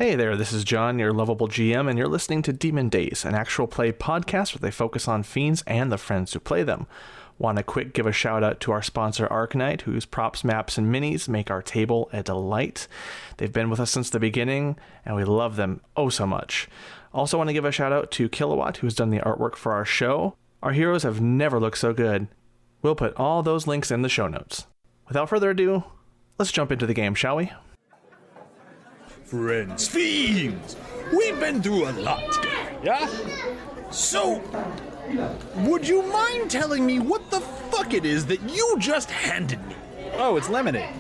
Hey there, this is John, your lovable GM, and you're listening to Demon Dayz, an actual play podcast where they focus on fiends and the friends who play them. Want to quick give a shout out to our sponsor Arknight, whose props, maps, and minis make our table a delight. They've been with us since the beginning, and we love them oh so much. Also want to give a shout out to KiloWhat, who's done the artwork for our show. Our heroes have never looked so good. We'll put all those links in the show notes. Without further ado, let's jump into the game, shall we? Friends, fiends, we've been through a lot together, yeah? So, would you mind telling me what the fuck it is that you just handed me? Oh, it's lemonade.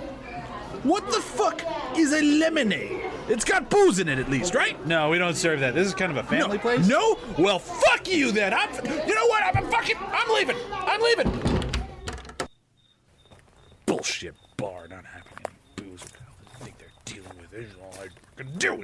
What the fuck is a lemonade? It's got booze in it at least, right? No, we don't serve that. This is kind of a family place. No? Well, fuck you then. You know what? I'm leaving. I'm leaving. Bullshit bar, not having any booze. What the hell do they think they're dealing with? This is all I can do.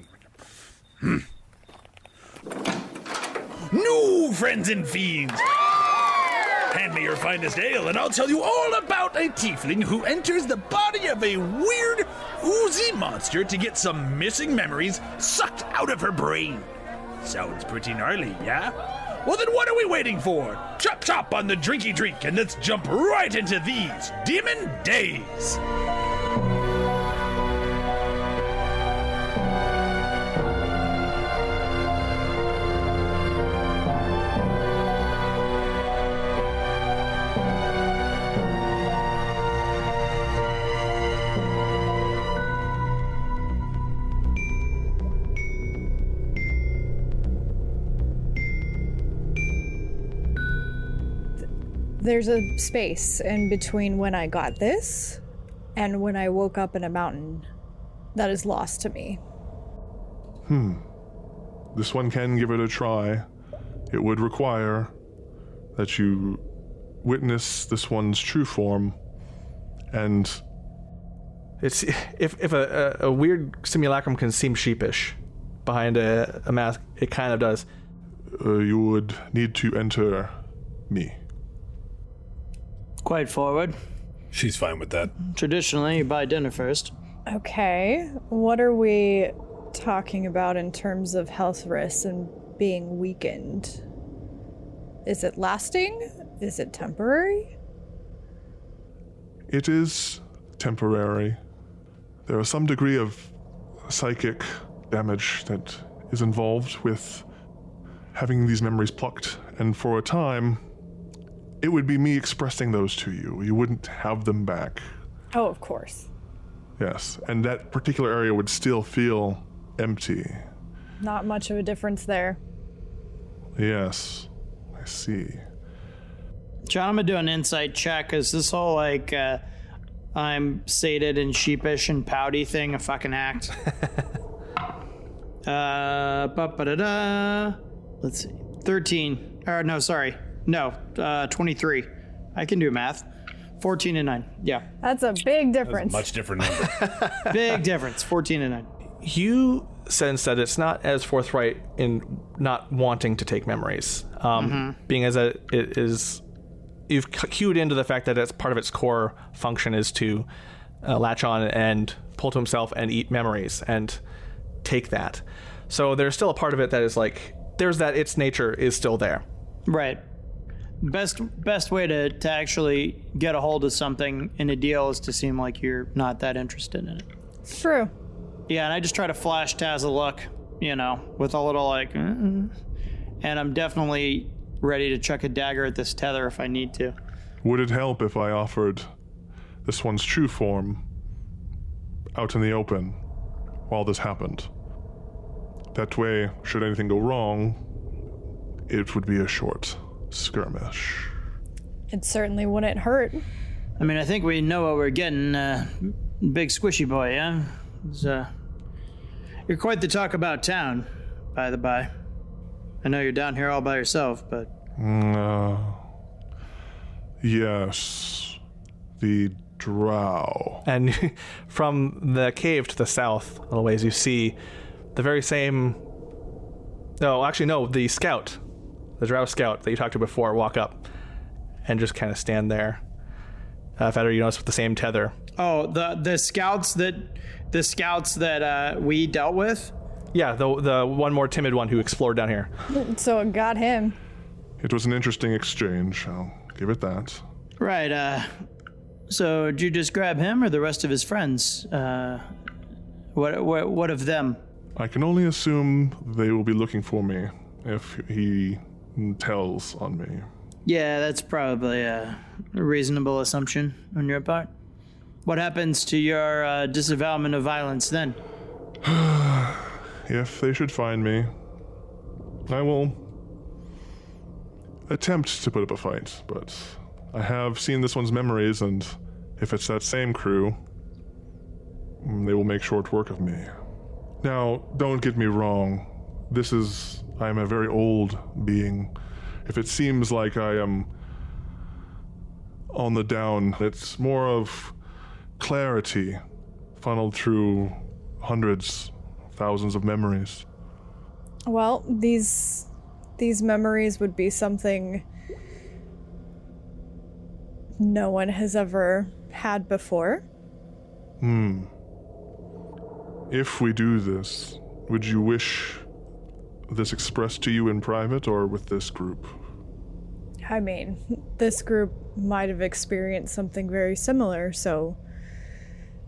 No, friends and fiends. Hand me your finest ale, and I'll tell you all about a tiefling who enters the body of a weird, oozy monster to get some missing memories sucked out of her brain. Sounds pretty gnarly, yeah? Well, then what are we waiting for? Chop chop on the drinky drink, and let's jump right into these Demon Dayz. There's a space in between when I got this and when I woke up in a mountain that is lost to me. This one can give it a try. It would require that you witness this one's true form, and It's if a weird simulacrum can seem sheepish behind a mask, it kind of does. you would need to enter me. Quite forward. She's fine with that. Traditionally, you buy dinner first. Okay, what are we talking about in terms of health risks and being weakened? Is it lasting? Is it temporary? It is temporary. There is some degree of psychic damage that is involved with having these memories plucked, and for a time, it would be me expressing those to you. You wouldn't have them back. Oh, of course. Yes, and that particular area would still feel empty. Not much of a difference there. Yes, I see. John, I'm gonna do an insight check. Is this whole like I'm sated and sheepish and pouty thing a fucking act? Let's see. 13. Or no, sorry. No, 23. I can do math. 14 and 9. Yeah. That's a big difference. Much different number. Big difference. 14 and 9. You sense that it's not as forthright in not wanting to take memories, being as it is. You've cued into the fact that it's part of its core function is to latch on and pull to himself and eat memories and take that. So there's still a part of it that is like, there's that its nature is still there. Right. Best way to actually get a hold of something in a deal is to seem like you're not that interested in it. It's true. Yeah, and I just try to flash Taz a look, with a little like, and I'm definitely ready to chuck a dagger at this tether if I need to. Would it help if I offered this one's true form out in the open while this happened? That way, should anything go wrong, it would be a short skirmish. It certainly wouldn't hurt. I mean, I think we know what we're getting. Big squishy boy, yeah? You're quite the talk about town, by the by. I know you're down here all by yourself, but... Yes. The drow. And from the cave to the south, a little ways, you see the very same... No, actually, no, the scout. The drow scout that you talked to before walk up and just kind of stand there. Feather, you notice with the same tether. Oh, the scouts that we dealt with? Yeah, the one more timid one who explored down here. So it got him. It was an interesting exchange, I'll give it that. Right, so did you just grab him or the rest of his friends? What of them? I can only assume they will be looking for me if he tells on me. Yeah, that's probably a reasonable assumption on your part. What happens to your disavowalment of violence then? If they should find me, I will attempt to put up a fight, but I have seen this one's memories, and if it's that same crew, they will make short work of me. Now, don't get me wrong. I am a very old being. If it seems like I am on the down, it's more of clarity funneled through hundreds, thousands of memories. Well, these memories would be something no one has ever had before. If we do this, would you wish this expressed to you in private or with this group? I mean, this group might have experienced something very similar, so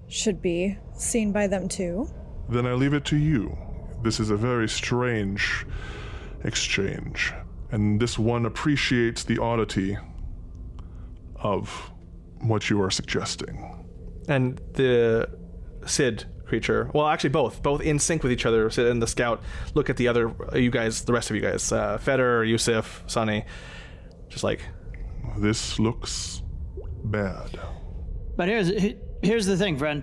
should be seen by them too. Then I leave it to you. This is a very strange exchange, and this one appreciates the oddity of what you are suggesting. And the Sid creature, well, actually both in sync with each other, Sid and the scout, look at the other, you guys, the rest of you guys, Feder, Yusuf, Sonny, just like... This looks bad. But here's the thing, friend.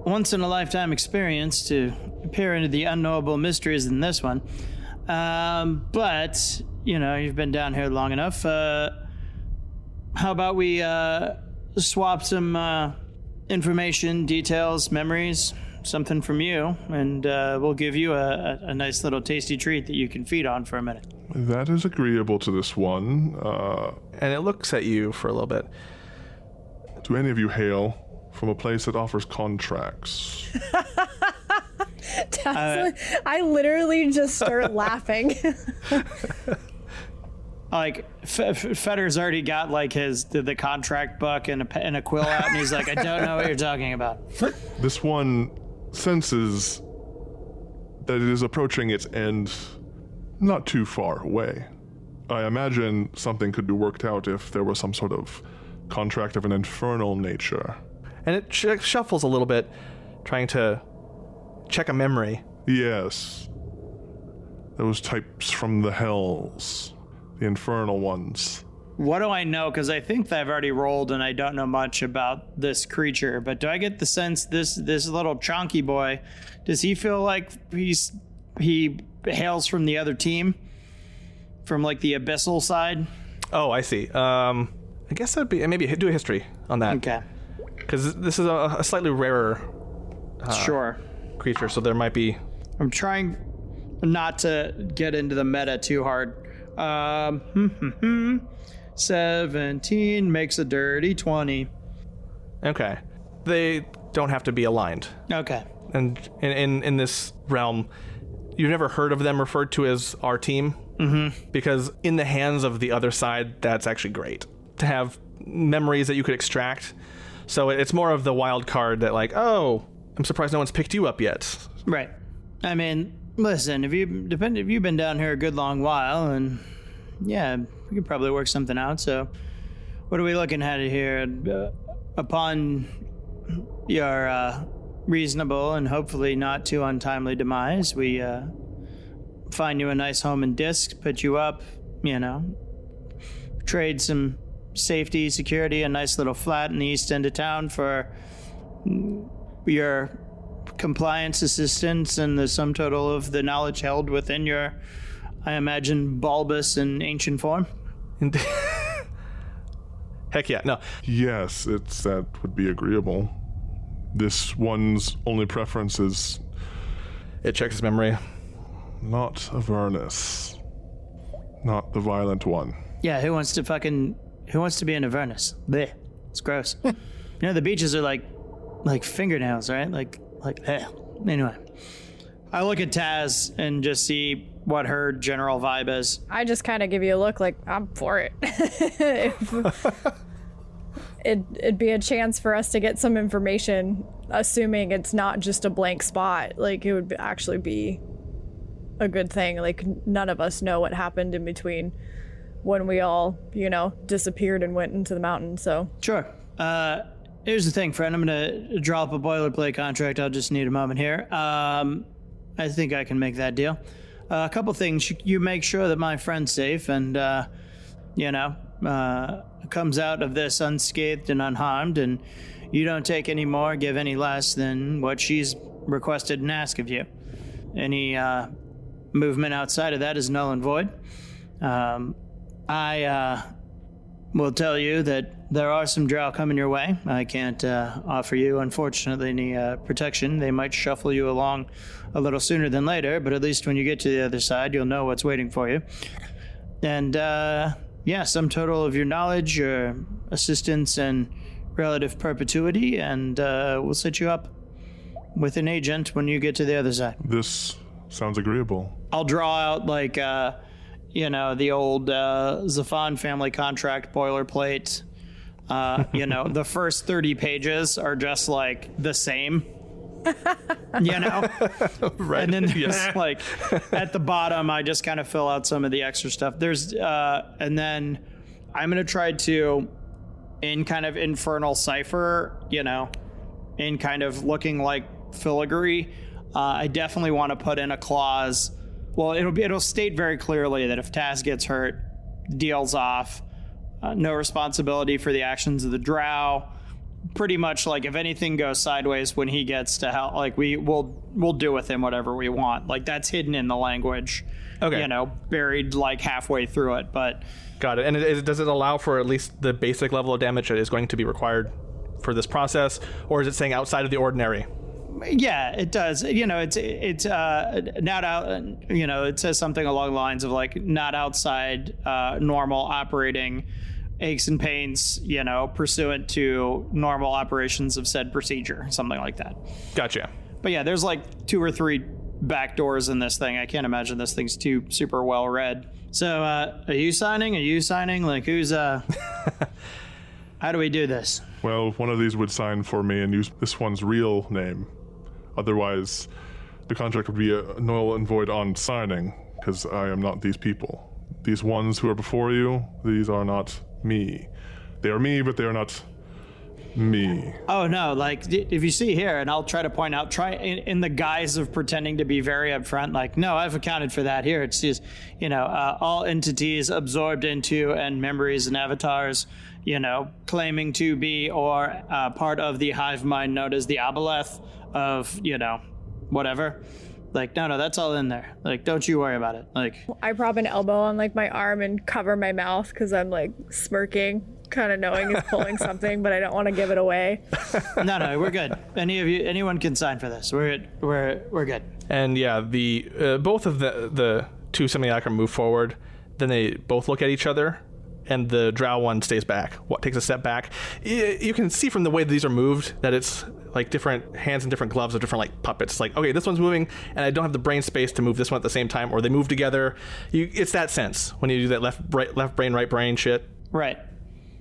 Once in a lifetime experience to peer into the unknowable mysteries in this one. But, you've been down here long enough. How about we swap some information, details, memories, something from you, and we'll give you a nice little tasty treat that you can feed on for a minute. That is agreeable to this one. And it looks at you for a little bit. Do any of you hail from a place that offers contracts? I literally just start laughing. Like, Feder's already got, like, the contract book and a quill out, and he's like, I don't know what you're talking about. This one senses that it is approaching its end not too far away. I imagine something could be worked out if there was some sort of contract of an infernal nature. And it shuffles a little bit, trying to check a memory. Yes. Those types from the hells. The infernal ones. What do I know? Because I think that I've already rolled and I don't know much about this creature. But do I get the sense this little chonky boy, does he feel like he hails from the other team? From like the abyssal side? Oh, I see. I guess that'd be, maybe do a history on that. Okay. Because this is a slightly rarer Sure. creature, so there might be... I'm trying not to get into the meta too hard. 17 makes a dirty 20. Okay. They don't have to be aligned. Okay. And in this realm, you've never heard of them referred to as our team? Mm-hmm. Because in the hands of the other side, that's actually great. To have memories that you could extract. So it's more of the wild card that like, oh, I'm surprised no one's picked you up yet. Right. I mean, listen, if you've been down here a good long while, and yeah, we could probably work something out. So what are we looking at here? Upon your reasonable and hopefully not too untimely demise, we find you a nice home and disc, put you up, trade some safety, security, a nice little flat in the east end of town for your compliance assistance and the sum total of the knowledge held within your, I imagine, bulbous and ancient form. Heck yeah, no. Yes, that would be agreeable. This one's only preference is... It checks his memory. Not Avernus. Not the violent one. Yeah, who wants to be in Avernus? Blech. It's gross. The beaches are like fingernails, right? Like, anyway. I look at Taz and just see what her general vibe is. I just kind of give you a look like, I'm for it. It'd be a chance for us to get some information, assuming it's not just a blank spot. Like, it would actually be a good thing. Like, none of us know what happened in between when we all, disappeared and went into the mountain, so. Sure. Here's the thing, friend. I'm going to draw up a boilerplate contract. I'll just need a moment here. I think I can make that deal. A couple things. You make sure that my friend's safe and, comes out of this unscathed and unharmed, and you don't take any more, give any less than what she's requested and asked of you. Any movement outside of that is null and void. I will tell you that there are some drow coming your way. I can't offer you, unfortunately, any protection. They might shuffle you along a little sooner than later, but at least when you get to the other side, you'll know what's waiting for you. And, some total of your knowledge, your assistance, and relative perpetuity, and we'll set you up with an agent when you get to the other side. This sounds agreeable. I'll draw out, the old Zafan family contract boilerplate. The first 30 pages are just, the same. Right. And then there's at the bottom, I just kind of fill out some of the extra stuff. There's, and then I'm going to try to, in kind of infernal cipher, in kind of looking like filigree, I definitely want to put in a clause. Well, it'll state very clearly that if Taz gets hurt, deals off, no responsibility for the actions of the drow. Pretty much if anything goes sideways when he gets to hell, we'll do with him whatever we want. That's hidden in the language. Okay. Buried halfway through it, but. Got it. And does it allow for at least the basic level of damage that is going to be required for this process, or is it saying outside of the ordinary? Yeah, it does. It's not out. It says something along the lines of not outside normal operating aches and pains, pursuant to normal operations of said procedure, something like that. Gotcha. But yeah, there's 2 or 3 back doors in this thing. I can't imagine this thing's too super well read. So, are you signing? Who's how do we do this? Well, one of these would sign for me and use this one's real name. Otherwise, the contract would be null and void on signing, because I am not these people. These ones who are before you, these are not me. They are me, but they are not me. Oh no, if you see here, and I'll try to point out, in the guise of pretending to be very upfront, no, I've accounted for that here. It's just, all entities absorbed into and memories and avatars, claiming to be or part of the hive mind known as the Aboleth of, whatever. No, that's all in there. Don't you worry about it. I prop an elbow on my arm and cover my mouth because I'm smirking, kind of knowing he's pulling something, but I don't want to give it away. No, we're good. Anyone can sign for this. We're good. And yeah, the both of the two simulacra move forward. Then they both look at each other, and the drow one stays back. Takes a step back. You can see from the way these are moved that it's different hands and different gloves of different puppets. Okay, this one's moving, and I don't have the brain space to move this one at the same time, or they move together. It's that sense when you do that left brain, right brain shit. Right.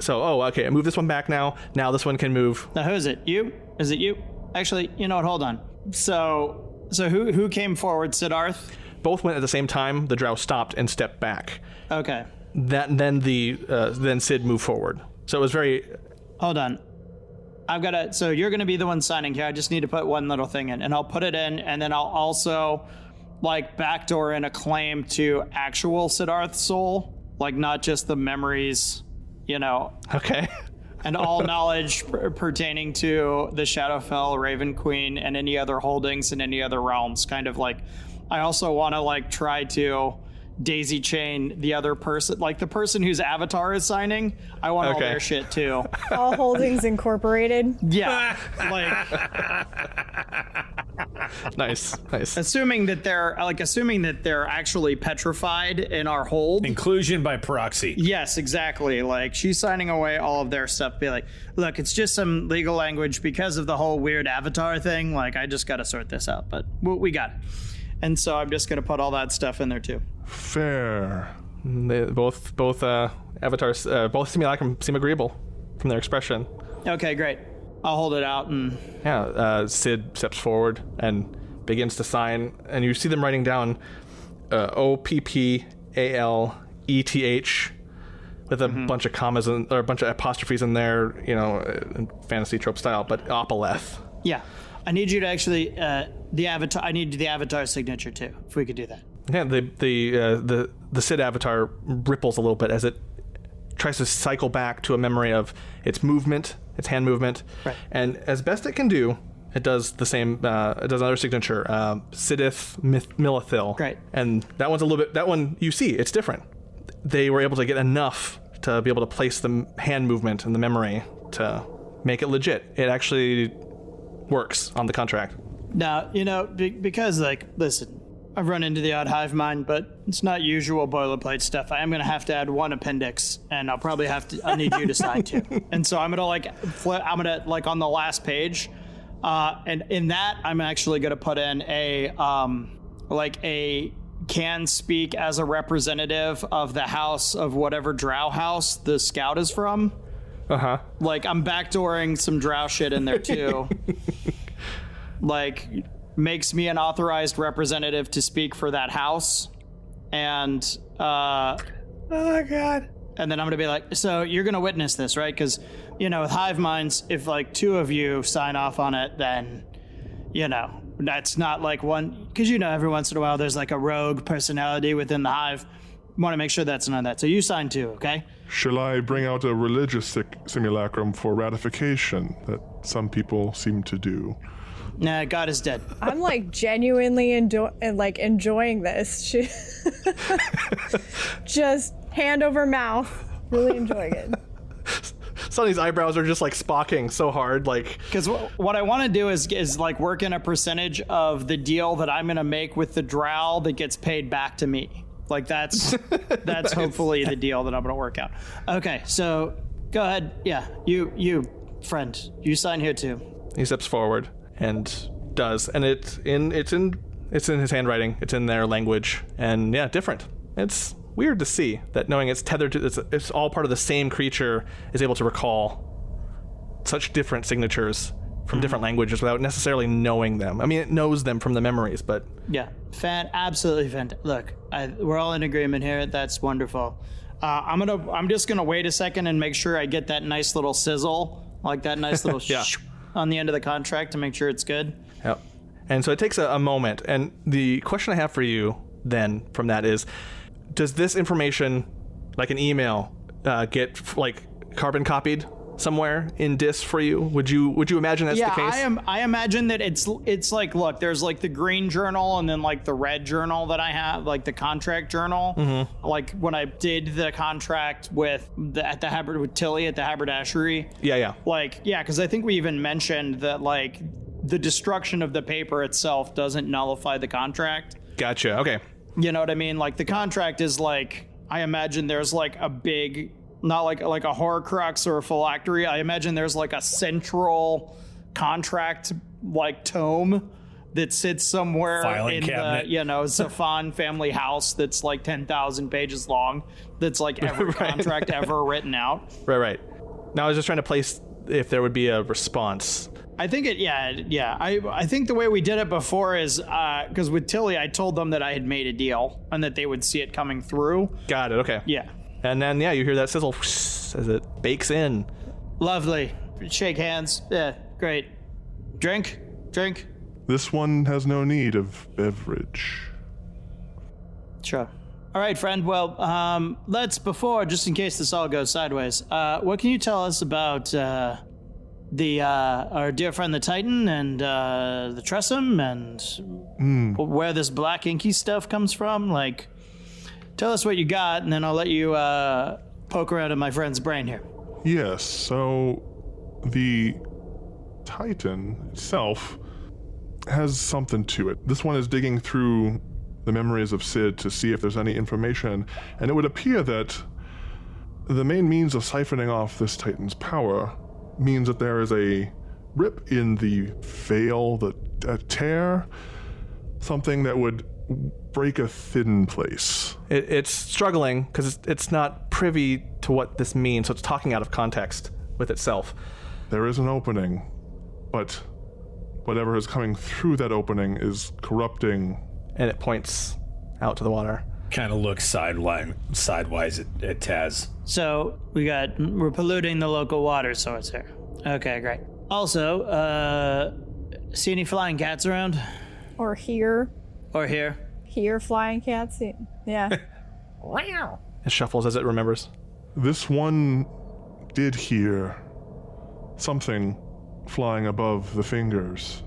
So, okay, I move this one back now. Now this one can move. Now, who is it? You? Is it you? Actually, you know what? Hold on. So who came forward? Siddharth? Both went at the same time. The drow stopped and stepped back. Okay. Then Sid moved forward. So it was very. Hold on. So you're gonna be the one signing here. I just need to put one little thing in, and I'll put it in, and then I'll also backdoor in a claim to actual Siddharth's soul, not just the memories, Okay. and all knowledge pertaining to the Shadowfell, Raven Queen, and any other holdings in any other realms. Kind of I also want to try to daisy chain the other person, the person whose avatar is signing. I want all their shit too. All holdings incorporated. Yeah, Nice. assuming that they're actually petrified in our hold. Inclusion by proxy. Yes, exactly. She's signing away all of their stuff. Be look, it's just some legal language because of the whole weird avatar thing. I just got to sort this out, but we got it. And so I'm just going to put all that stuff in there too. Fair. They, both avatars, both simulacrum seem agreeable from their expression. Okay, great. I'll hold it out and... Yeah, Sid steps forward and begins to sign, and you see them writing down OPPALETH with a bunch of commas or a bunch of apostrophes in there, in fantasy trope style, but Opaleth. Yeah. I need you to actually, the avatar, I need the avatar signature too, if we could do that. Yeah, the Sid avatar ripples a little bit as it tries to cycle back to a memory of its movement, its hand movement, right. And as best it can do, it does the same. It does another signature, Sidith Milithil. Right. And that one's a little bit. That one you see, it's different. They were able to get enough to be able to place the hand movement and the memory to make it legit. It actually works on the contract. Now, because listen, I've run into the odd hive mind, but it's not usual boilerplate stuff. I am going to have to add one appendix, and I'll probably I need you to sign too. And so I'm going to on the last page, and in that, I'm actually going to put in a can speak as a representative of the house of whatever drow house the scout is from. Uh-huh. I'm backdooring some drow shit in there too. Makes me an authorized representative to speak for that house. And, oh God. And then I'm going to be like, so you're going to witness this, right? Because, with hive minds, if two of you sign off on it, then, that's not one, because, every once in a while there's a rogue personality within the hive. Want to make sure that's none of that. So you sign too, okay? Shall I bring out a religious simulacrum for ratification that some people seem to do? Nah, God is dead. I'm genuinely enjoying this. Just hand over mouth, really enjoying it. Sonny's eyebrows are just spocking so hard, Because what I want to do is work in a percentage of the deal that I'm gonna make with the drow that gets paid back to me. That's nice. Hopefully the deal that I'm gonna work out. Okay, so go ahead. Yeah, you friend, you sign here too. He steps forward and does, and it's in his handwriting, it's in their language, and yeah, different. It's weird to see that, knowing it's tethered to it's all part of the same creature, is able to recall such different signatures from different languages without necessarily knowing them. I mean, it knows them from the memories, but yeah, absolutely fantastic. Look, we're all in agreement here. That's wonderful. I'm just gonna wait a second and make sure I get that nice little sizzle, that nice little yeah. On the end of the contract to make sure it's good. Yep. And so it takes a moment, and the question I have for you then from that is, does this information, an email, get carbon copied somewhere in DIS for you? Would you imagine that's the case? Yeah, I imagine that it's look, there's the green journal and then the red journal that I have, the contract journal. Mm-hmm. When I did the contract with Tilly at the haberdashery. Yeah. Because I think we even mentioned that the destruction of the paper itself doesn't nullify the contract. Gotcha. Okay. You know what I mean? The contract is I imagine there's a big, not like a Horcrux or a phylactery. I imagine there's a central contract tome that sits somewhere Filing in cabinet. the Zafan family house that's 10,000 pages long. That's every Right. contract ever written out. Right. Now I was just trying to place if there would be a response. I think I think the way we did it before is because with Tilly, I told them that I had made a deal and that they would see it coming through. Got it. Okay. Yeah. And then you hear that sizzle as it bakes in. Lovely. Shake hands. Yeah, great. Drink. This one has no need of beverage. Sure. All right, friend. Well, let's, just in case this all goes sideways, what can you tell us about our dear friend the Titan and the Tressum and where this black inky stuff comes from? Tell us what you got, and then I'll let you poke around in my friend's brain here. Yes, so the Titan itself has something to it. This one is digging through the memories of Sid to see if there's any information, and it would appear that the main means of siphoning off this Titan's power means that there is a rip in the veil, a tear, something that would break a thin place. It's struggling because it's not privy to what this means, so it's talking out of context with itself. There is an opening, but whatever is coming through that opening is corrupting. And it points out to the water. Kind of looks sidewise at Taz. So we're polluting the local water source here. Okay, great. Also, see any flying cats around? Or here. Or here? Here, flying cats. Yeah. It shuffles as it remembers. This one did hear something flying above the fingers.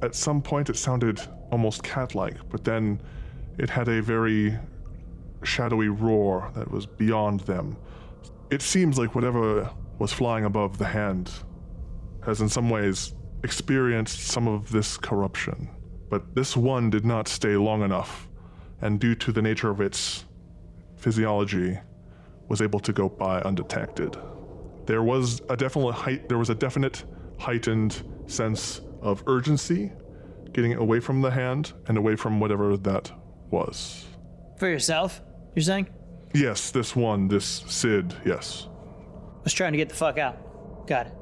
At some point it sounded almost cat-like, but then it had a very shadowy roar that was beyond them. It seems like whatever was flying above the hand has in some ways experienced some of this corruption. But this one did not stay long enough, and due to the nature of its physiology, was able to go by undetected. There was a definite heightened sense of urgency getting away from the hand and away from whatever that was. For yourself, you're saying? Yes, this Sid, yes. Was trying to get the fuck out. Got it.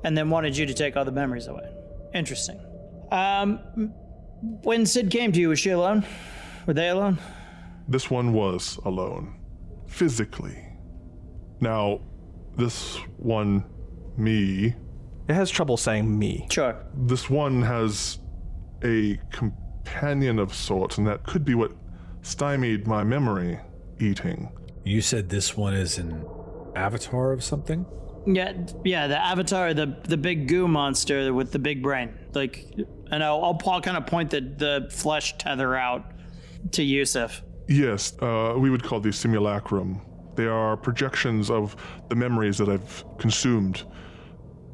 And then wanted you to take all the memories away. Interesting. When Sid came to you, was she alone? Were they alone? This one was alone. Physically. Now, this one, me... It has trouble saying me. Sure. This one has a companion of sorts, and that could be what stymied my memory eating. You said this one is an avatar of something? Yeah, the avatar, the big goo monster with the big brain. Like, and I'll kind of point the flesh tether out to Yusuf. Yes, we would call these simulacrum. They are projections of the memories that I've consumed.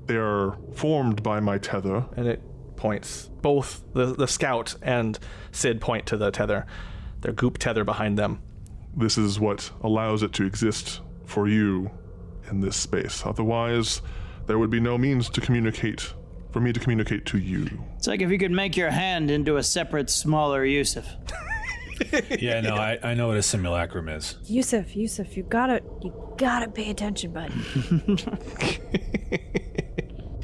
They are formed by my tether. And it points. Both the scout and Sid point to the tether. Their goop tether behind them. This is what allows it to exist for you in this space. Otherwise, there would be no means to communicate, for me to communicate to you. It's like if you could make your hand into a separate, smaller Yusuf. Yeah, no, I know what a simulacrum is. Yusuf, you gotta pay attention, bud.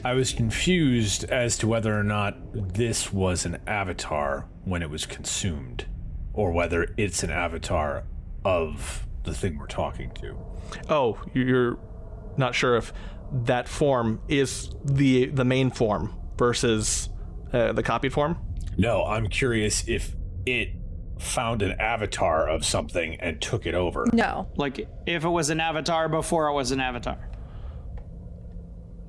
I was confused as to whether or not this was an avatar when it was consumed, or whether it's an avatar of the thing we're talking to. Oh, you're not sure if that form is the main form versus the copied form? No, I'm curious if it found an avatar of something and took it over. No. Like, if it was an avatar before it was an avatar.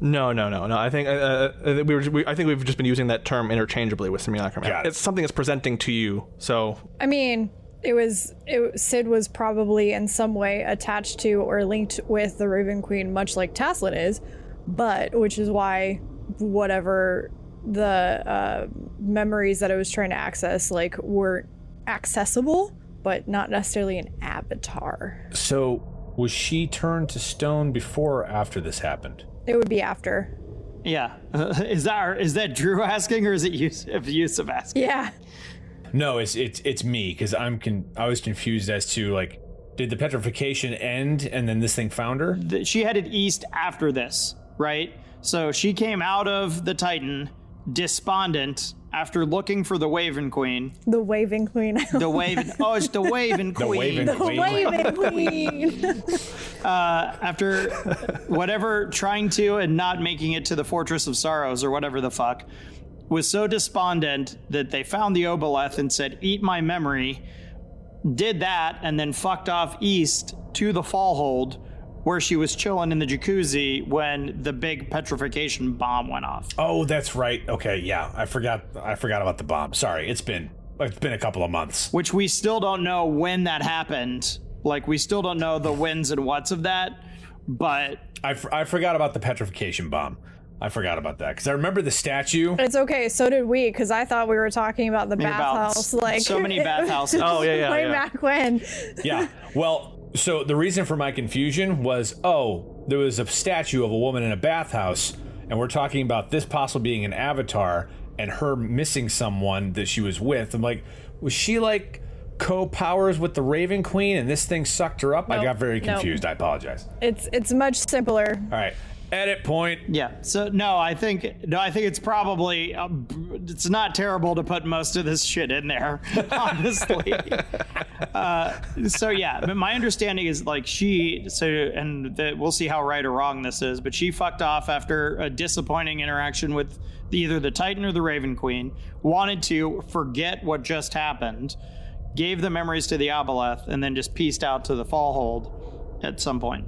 No. I think I think we've just been using that term interchangeably with simulacrum. Got it. It's something that's presenting to you. So I mean, Sid was probably in some way attached to or linked with the Raven Queen, much like Taslin is, but which is why whatever the memories that I was trying to access were accessible, but not necessarily an avatar. So, was she turned to stone before or after this happened? It would be after. Yeah. Is that Drew asking, or is it Yusuf asking? Yeah. No, it's me, because I was confused as to, did the petrification end and then this thing found her? She headed east after this, right? So she came out of the Titan despondent after looking for the Waven Queen. The Waving Queen. It's the Waven Queen. The Waven The Queen. Waving Queen. After whatever, trying to and not making it to the Fortress of Sorrows or whatever the fuck, was so despondent that they found the Obeleth and said, eat my memory, did that, and then fucked off east to the Fallhold, where she was chilling in the jacuzzi when the big petrification bomb went off. Oh, that's right. Okay, yeah. I forgot about the bomb. Sorry, it's been a couple of months. Which we still don't know when that happened. We still don't know the whens and whats of that, but... I forgot about the petrification bomb. I forgot about that, because I remember the statue. It's okay, so did we, because I thought we were talking about the bathhouse. So many bathhouses. Oh, yeah. Way back when. Yeah, well, so the reason for my confusion was, there was a statue of a woman in a bathhouse, and we're talking about this possibly being an avatar, and her missing someone that she was with. I'm like, was she like co-powers with the Raven Queen and this thing sucked her up? I got very confused. I apologize. It's much simpler. All right. Edit point. Yeah. So I think it's probably it's not terrible to put most of this shit in there, honestly. So yeah, but my understanding is like we'll see how right or wrong this is, but she fucked off after a disappointing interaction with either the Titan or the Raven Queen, wanted to forget what just happened, gave the memories to the Obeleth, and then just pieced out to the Fallhold at some point.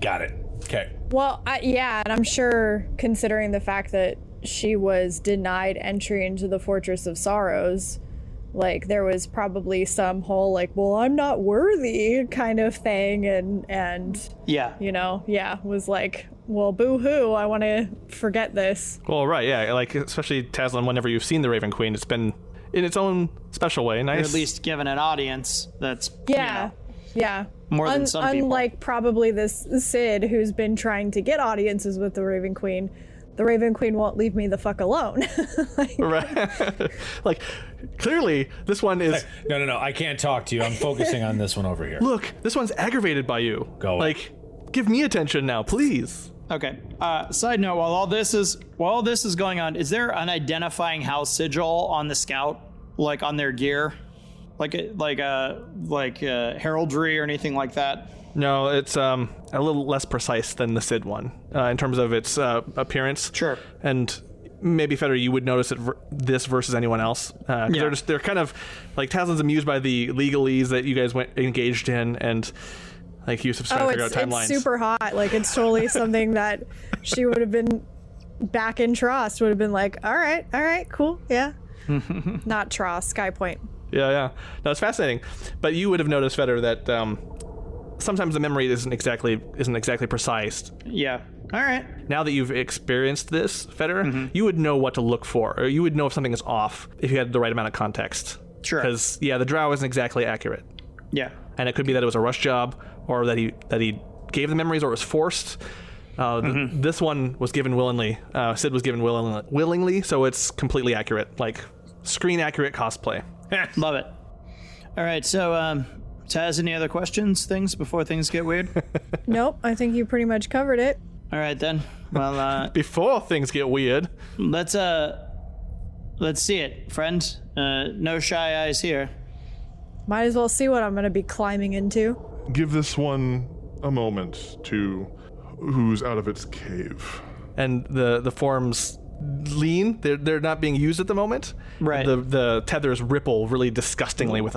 Got it. Okay. Well, and I'm sure, considering the fact that she was denied entry into the Fortress of Sorrows, like there was probably some whole like, well, I'm not worthy kind of thing, and was like, well, boo-hoo, I want to forget this. Well, right, yeah, like especially Taslim, whenever you've seen the Raven Queen, it's been in its own special way. Nice. Or at least given an audience that's more than some people. Unlike probably this Sid who's been trying to get audiences with the Raven Queen won't leave me the fuck alone. Right. Like, clearly, this one is... No, I can't talk to you. I'm focusing on this one over here. Look, this one's aggravated by you. Go away. Like, give me attention now, please. Okay. Side note, while all this is going on, is there an identifying house sigil on the scout, like on their gear? Like heraldry or anything like that? No, it's a little less precise than the Sid one in terms of its appearance. Sure. And maybe Feder, you would notice this versus anyone else. They're kind of like Taslin's amused by the legalese that you guys engaged in, and like Yusuf's trying to figure out timelines. It's super hot. Like it's totally something that she would have been back in Trost would have been like, all right, cool, yeah. Not Trost, Skypoint. Yeah. No, it's fascinating. But you would have noticed, Feder, that sometimes the memory isn't exactly precise. Yeah. All right. Now that you've experienced this, Feder, you would know what to look for, or you would know if something is off if you had the right amount of context. Sure. Because the drow isn't exactly accurate. Yeah. And it could be that it was a rush job, or that he gave the memories, or was forced. This one was given willingly. Sid was given willingly, so it's completely accurate, like screen accurate cosplay. Love it. All right, so Taz, any other questions, things before things get weird? Nope, I think you pretty much covered it. All right then. Well, before things get weird, let's see it, friend. No shy eyes here. Might as well see what I'm gonna be climbing into. Give this one a moment to ooze out of its cave. And the forms lean. They're not being used at the moment. Right. The tethers ripple really disgustingly with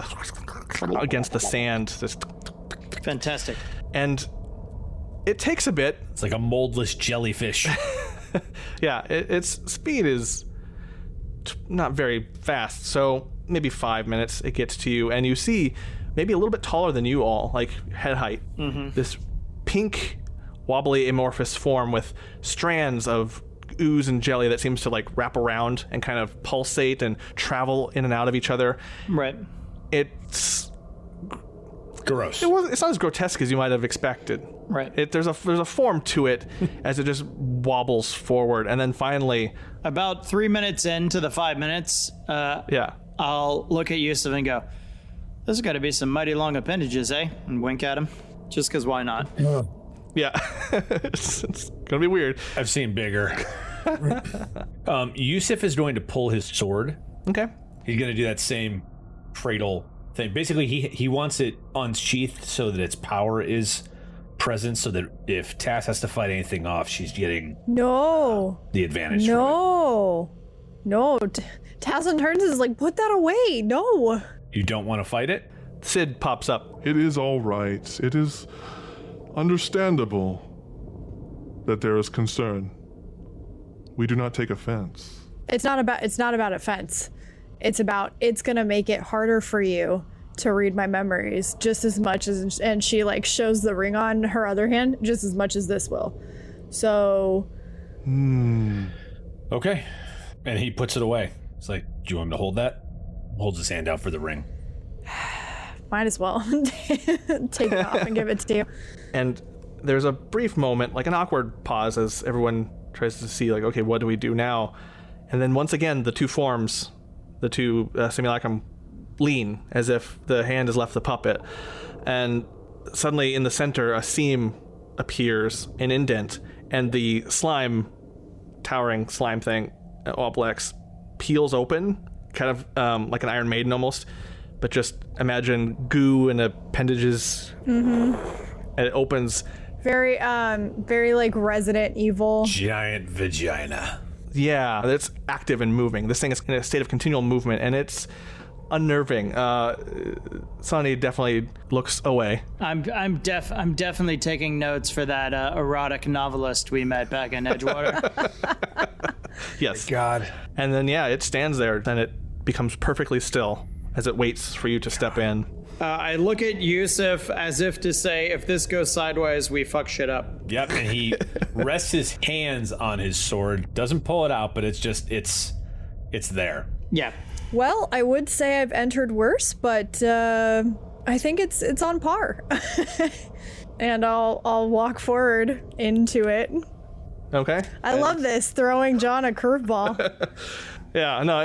against the sand. Just fantastic. And it takes a bit. It's like a moldless jellyfish. Yeah, its speed is not very fast, so maybe 5 minutes it gets to you, and you see maybe a little bit taller than you all, like head height. This pink, wobbly, amorphous form with strands of ooze and jelly that seems to like wrap around and kind of pulsate and travel in and out of each other. Right. It's gross. It's not as grotesque as you might have expected. Right. There's a form to it as it just wobbles forward, and then finally, about 3 minutes into the 5 minutes, I'll look at Yusuf and go, "There's got to be some mighty long appendages, eh?" And wink at him, just because why not? Yeah, it's gonna be weird. I've seen bigger. Yusuf is going to pull his sword. Okay. He's going to do that same cradle thing. Basically, he wants it unsheathed so that its power is present, so that if Tass has to fight anything off, she's getting the advantage. No. Tass turns is like, put that away. No. You don't want to fight it? Sid pops up. It is all right. It is understandable that there is concern. We do not take offense. It's not about offense. It's about it's gonna make it harder for you to read my memories just as much as, and she like shows the ring on her other hand, just as much as this will. So okay. And he puts it away. It's like, do you want him to hold that? Holds his hand out for the ring. Might as well take it off and give it to you. And there's a brief moment, like an awkward pause, as everyone tries to see, like, okay, what do we do now? And then once again, the two forms, the two simulacrum, lean as if the hand has left the puppet. And suddenly in the center, a seam appears, an indent, and the slime, towering slime thing, Oblex, peels open, kind of like an Iron Maiden almost, but just imagine goo and appendages, and it opens. Very like Resident Evil. Giant vagina. Yeah, it's active and moving. This thing is in a state of continual movement, and it's unnerving. Sonny definitely looks away. I'm definitely taking notes for that erotic novelist we met back in Edgewater. Yes. God. And then, yeah, it stands there, and it becomes perfectly still as it waits for you to step in. I look at Yusuf as if to say, if this goes sideways, we fuck shit up. Yep, and he rests his hands on his sword. Doesn't pull it out, but it's there. Yeah. Well, I would say I've entered worse, but I think it's on par. And I'll walk forward into it. Okay. I love this, throwing John a curveball. Yeah, no,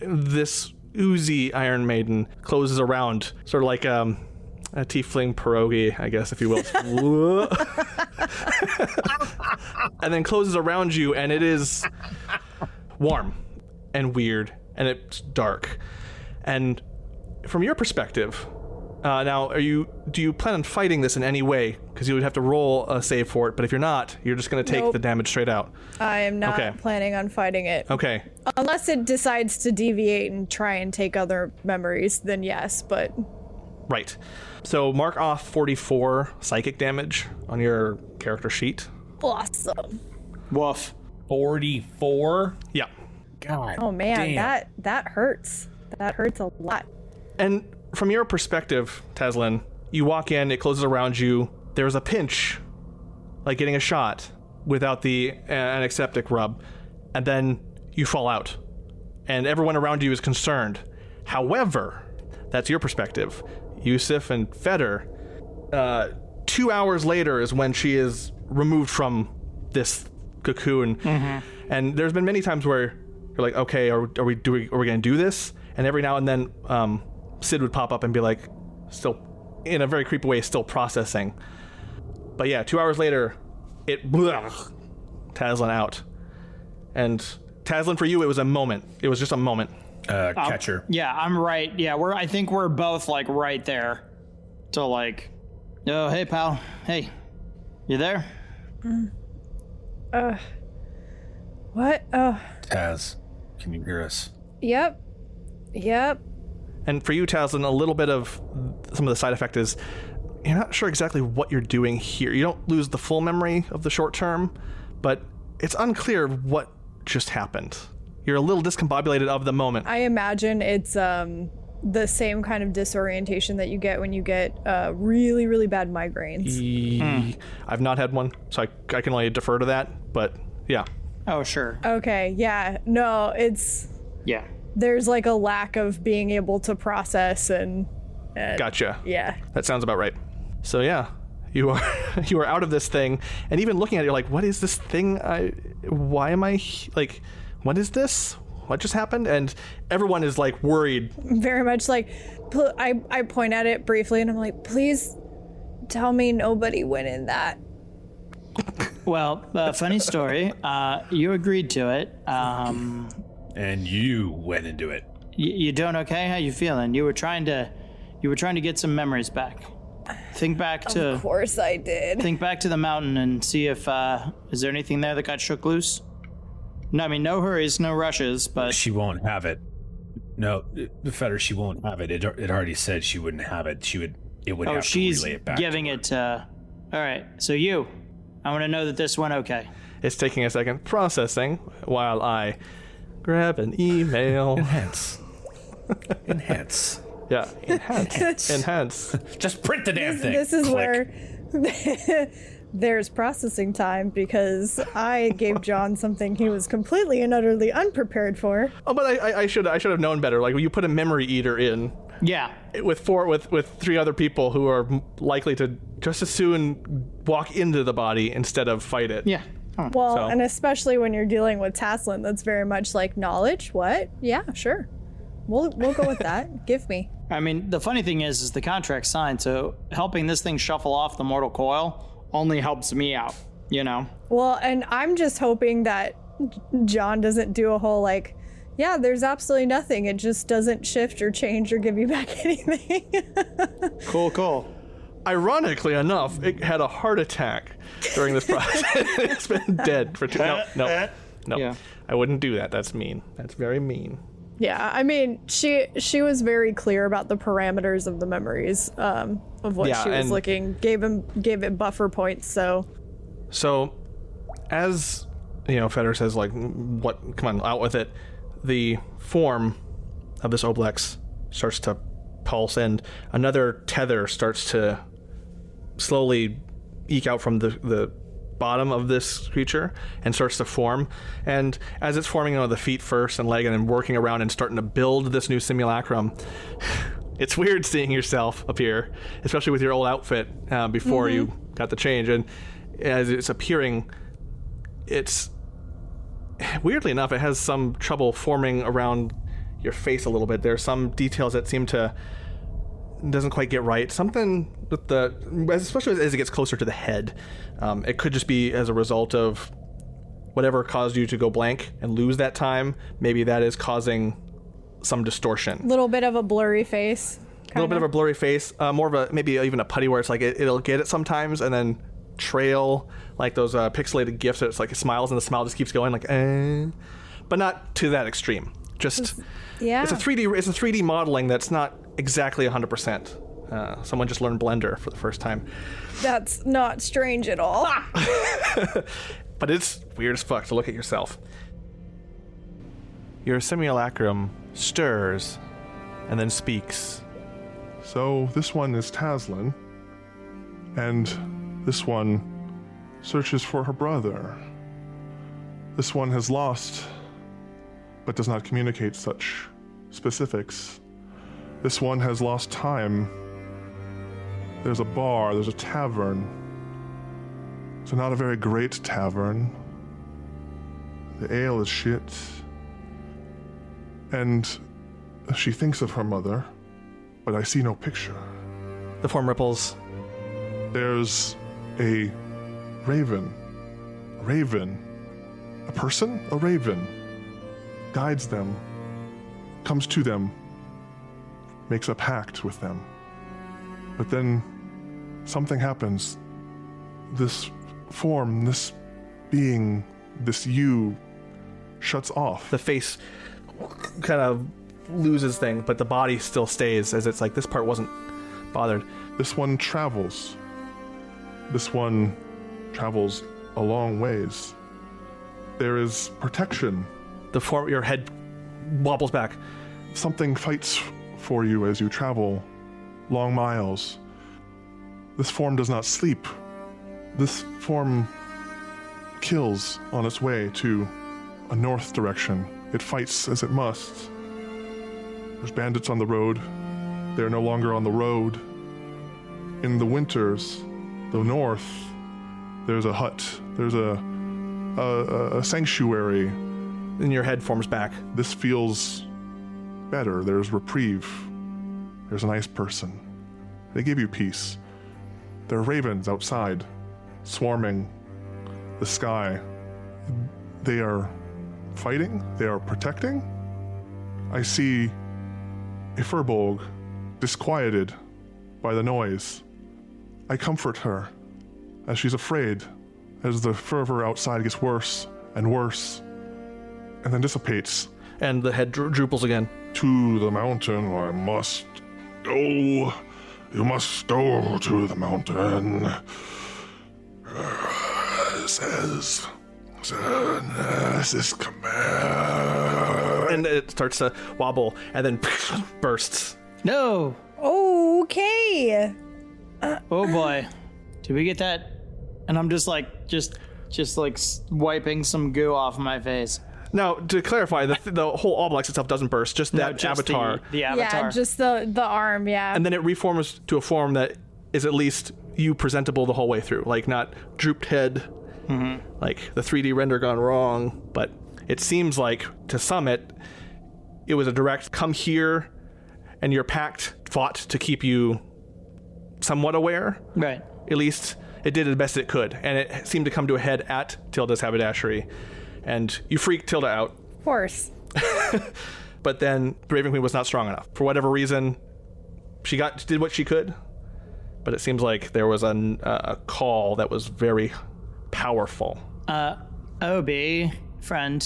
this oozy Iron Maiden closes around, sort of like a tiefling pierogi, I guess, if you will. And then closes around you, and it is warm and weird, and it's dark. And from your perspective, now, do you plan on fighting this in any way? Because you would have to roll a save for it, but if you're not, you're just going to take the damage straight out. I am not planning on fighting it. Okay. Unless it decides to deviate and try and take other memories, then yes, but... Right. So mark off 44 psychic damage on your character sheet. Awesome. Woof. 44? Yeah. God. Oh man, damn. that hurts. That hurts a lot. And from your perspective, Tazlin, you walk in, it closes around you. There's a pinch, like getting a shot without the antiseptic rub, and then you fall out. And everyone around you is concerned. However, that's your perspective. Yusuf and Feder, 2 hours later is when she is removed from this cocoon. Mm-hmm. And there's been many times where you're like, okay, are we going to do this? And every now and then, Sid would pop up and be like, still, in a very creepy way, still processing. But yeah, 2 hours later, Tazlin out. And Tazlin, for you, it was a moment. It was just a moment. Catcher. Yeah, I'm right. Yeah, I think we're both like right there. To like, oh, hey pal, hey, you there? What? Taz, can you hear us? Yep. And for you, Tazlin, a little bit of some of the side effect is you're not sure exactly what you're doing here. You don't lose the full memory of the short term, but it's unclear what just happened. You're a little discombobulated of the moment. I imagine it's the same kind of disorientation that you get when you get really, really bad migraines. I've not had one, so I can only defer to that, but yeah. Oh, sure. Okay, yeah. No, it's... Yeah. There's like a lack of being able to process and Gotcha. Yeah. That sounds about right. So yeah, you are out of this thing, and even looking at it, you're like, what is this thing? Why am I like, what is this? What just happened? And everyone is like worried. Very much like, I point at it briefly and I'm like, please tell me nobody went in that. Well, funny story. You agreed to it. And you went into it. You doing okay? How you feeling? You were trying to get some memories back. Think back to. Of course I did. Think back to the mountain and see if is there anything there that got shook loose. No, I mean no hurries, no rushes, but She won't have it. No, the Feder, she won't have it. It already said she wouldn't have it. It would have to relay it back. Giving it to. All right, so I want to know that this went okay. It's taking a second processing while I grab an email. Enhance. Yeah, enhance. Just print the damn thing. This is Click. where there's processing time because I gave John something he was completely and utterly unprepared for. Oh, but I should have known better. Like, you put a memory eater in. Yeah. With three other people who are likely to just as soon walk into the body instead of fight it. Yeah. Well, So- and especially when you're dealing with Taslin, that's very much like knowledge. What? Yeah, sure. We'll go with that. Give me. I mean, the funny thing is the contract's signed, so helping this thing shuffle off the mortal coil only helps me out, you know? Well, and I'm just hoping that John doesn't do a whole like, yeah, there's absolutely nothing. It just doesn't shift or change or give you back anything. Cool. Ironically enough, it had a heart attack during this process. It's been dead for no. Yeah. I wouldn't do that. That's mean. That's very mean. Yeah, I mean, she was very clear about the parameters of the memories of what Yeah, she was and- looking. Gave it buffer points. So as Feder says, like, what? Come on, out with it. The form of this Oblex starts to pulse, and another tether starts to slowly eke out from the bottom of this creature and starts to form. And as it's forming the feet first and leg and then working around and starting to build this new simulacrum, it's weird seeing yourself appear, especially with your old outfit before you got the change. And as it's appearing, it's weirdly enough, it has some trouble forming around your face a little bit. There's some details that seem to doesn't quite get right. Something with especially as it gets closer to the head, it could just be as a result of whatever caused you to go blank and lose that time. Maybe that is causing some distortion. little bit of a blurry face. A little bit of a blurry face, more of a maybe even a putty where it's like it'll get it sometimes and then trail like those pixelated gifs. It's like it smiles and the smile just keeps going like, but not to that extreme. Just Yeah. It's a 3D modeling that's not exactly 100%. Someone just learned Blender for the first time, That's not strange at all. but it's weird as fuck to look at yourself. Your simulacrum stirs and then speaks. So this one is Taslin, and this one searches for her brother. This one has lost, but does not communicate such specifics. This one has lost time. There's a bar, there's a tavern. So not a very great tavern. The ale is shit. And she thinks of her mother, but I see no picture. The form ripples. There's a raven. A raven. A person? A raven. Guides them. Comes to them. Makes a pact with them. But then something happens. This form, this being, this you, shuts off. The face kind of loses thing, but the body still stays, as it's like this part wasn't bothered. This one travels. This one travels a long ways. There is protection. Your head wobbles back. Something fights for you as you travel long miles. This form does not sleep. This form kills on its way to a north direction. It fights as it must. There's bandits on the road. They're no longer on the road. In the winters, the north, there's a hut. There's a sanctuary. And your head forms back. This feels better. There's reprieve. There's a nice person. They give you peace. There are ravens outside, swarming the sky. They are fighting. They are protecting. I see a furbolg, disquieted by the noise. I comfort her as she's afraid, as the fervor outside gets worse and worse, and then dissipates. And the head drooples again. To the mountain I must go. You must go to the mountain. Says this command. And it starts to wobble and then bursts. No. Okay. Oh boy. Did we get that? And I'm just like wiping some goo off my face. Now, to clarify, the whole Oblex itself doesn't burst, just that just avatar. The avatar. Yeah, just the arm, yeah. And then it reforms to a form that is at least you presentable the whole way through. Like, not drooped head Like the 3D render gone wrong, but it seems like to Summit, it was a direct come here and your pact fought to keep you somewhat aware. Right. At least it did the best it could, and it seemed to come to a head at Tilda's haberdashery, and you freaked Tilda out. Of course. But then the Raven Queen was not strong enough. For whatever reason, she did what she could, but it seems like there was a call that was very powerful. Obi, friend,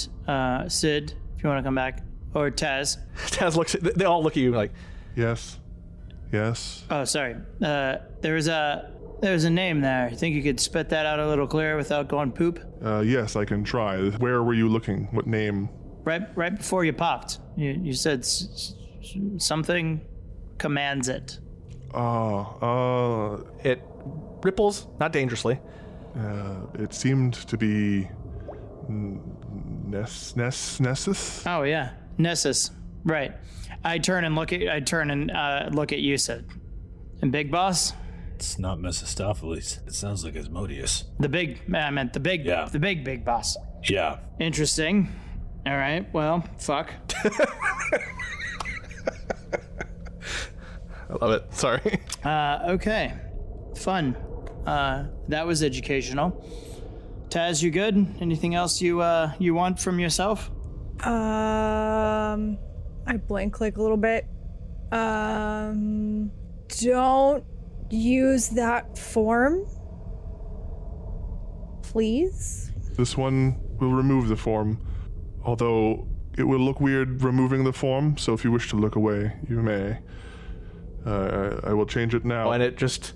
Sid, if you want to come back, or Taz. Taz looks. They all look at you like, Yes. Yes. Oh, sorry. There was a name there. You think you could spit that out a little clearer without going poop? Yes, I can try. Where were you looking? What name? Right before you popped, you said something commands it. it ripples, not dangerously. It seemed to be Nessus. Oh yeah, Nessus. Right. I turn and look at you, Sid. And Big Boss. It's not Mephistopheles. It sounds like Asmodeus. I meant the big. Yeah. The big boss. Yeah. Interesting. All right. Well, fuck. I love it. Sorry. Okay. Fun. That was educational. Taz, you good? Anything else you want from yourself? I blink like a little bit. Don't use that form, please. This one will remove the form, although it will look weird removing the form, so if you wish to look away, you may. I will change it now. And it just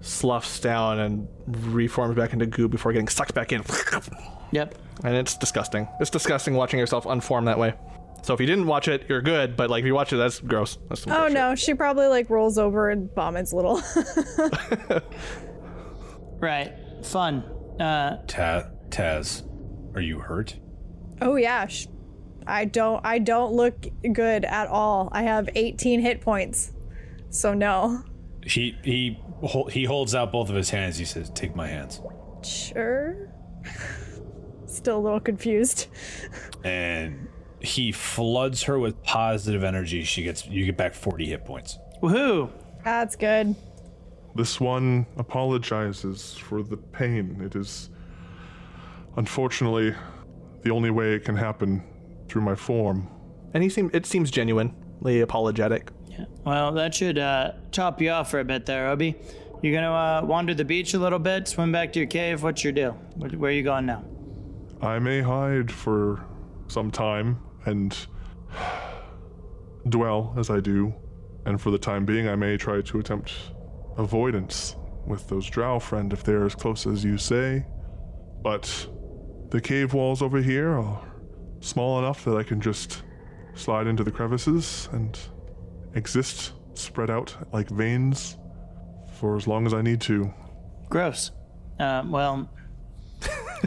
sloughs down and reforms back into goo before getting sucked back in. Yep. And it's disgusting. It's disgusting watching yourself unform that way. So if you didn't watch it, you're good, but like if you watch it, that's gross. That's some Oh gross no, shit. she probably like rolls over and vomits a little. Right. Fun. Taz, are you hurt? Oh yeah, I don't look good at all. I have 18 hit points, so no. He holds out both of his hands. He says, "Take my hands." Sure. Still a little confused. And he floods her with positive energy. You get back 40 hit points. Woohoo! That's good. This one apologizes for the pain. It is, unfortunately, the only way it can happen through my form. And it seems genuinely apologetic. Yeah. Well, that should top you off for a bit there, Obi. You gonna wander the beach a little bit, swim back to your cave? What's your deal? Where are you going now? I may hide for some time and dwell as I do, and for the time being I may try to attempt avoidance with those drow friend if they're as close as you say, but the cave walls over here are small enough that I can just slide into the crevices and exist spread out like veins for as long as I need to. Gross. Well,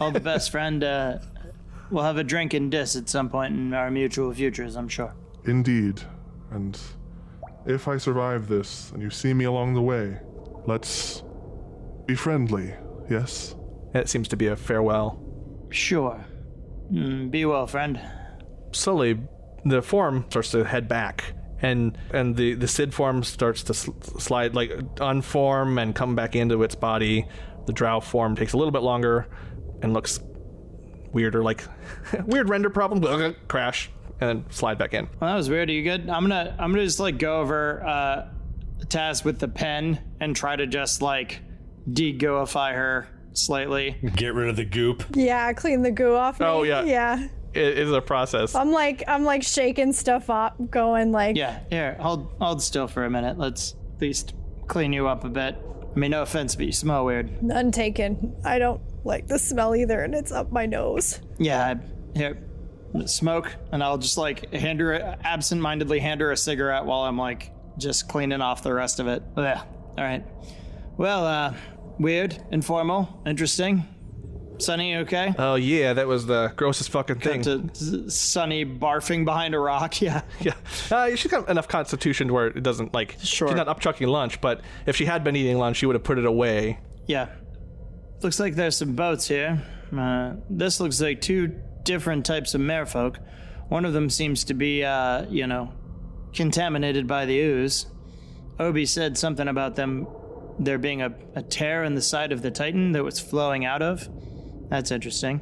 all the best, friend. We'll have a drink and diss at some point in our mutual futures, I'm sure. Indeed. And if I survive this and you see me along the way, let's be friendly, yes? And it seems to be a farewell. Sure. Be well, friend. Slowly, the form starts to head back, and the Sid form starts to slide, like unform and come back into its body. The drow form takes a little bit longer and looks weirder, like weird render problem. Crash and then slide back in. Well, that was weird. Are you good? I'm gonna just like go over Taz with the pen and try to just like de-gooify her slightly. Get rid of the goop. Yeah, clean the goo off me. Oh, yeah. Yeah. It is a process. I'm like shaking stuff up, going like. Yeah, here, hold still for a minute. Let's at least clean you up a bit. I mean, no offense, but you smell weird. None taken. I don't like the smell either, and it's up my nose. Yeah, here, smoke, and I'll just like absentmindedly hand her a cigarette while I'm like just cleaning off the rest of it. Yeah, all right. Well, weird, informal, interesting. Sunny, okay? Oh yeah, that was the grossest fucking thing. To Sunny barfing behind a rock, yeah. Yeah. She's got enough constitution to where it doesn't like. Sure. She's not up chucking lunch, but if she had been eating lunch, she would have put it away. Yeah. Looks like there's some boats here. This looks like two different types of merfolk. One of them seems to be, contaminated by the ooze. Obi said something about there being a tear in the side of the Titan that was flowing out of. That's interesting.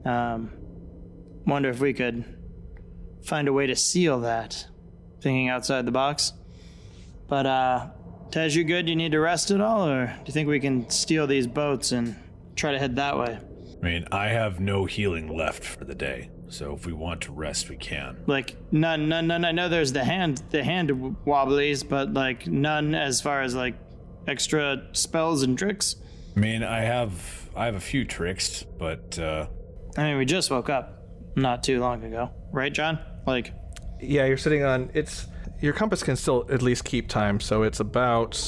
Wonder if we could find a way to seal that. Thinking outside the box. But, Tej, you good? You need to rest at all? Or do you think we can steal these boats and try to head that way? I mean, I have no healing left for the day. So if we want to rest, we can. Like, none. I know there's the hand wobblies, but, like, none as far as, like, extra spells and tricks. I mean, I have a few tricks, but, we just woke up not too long ago. Right, John? Like... Yeah, you're sitting on... Your compass can still at least keep time, so it's about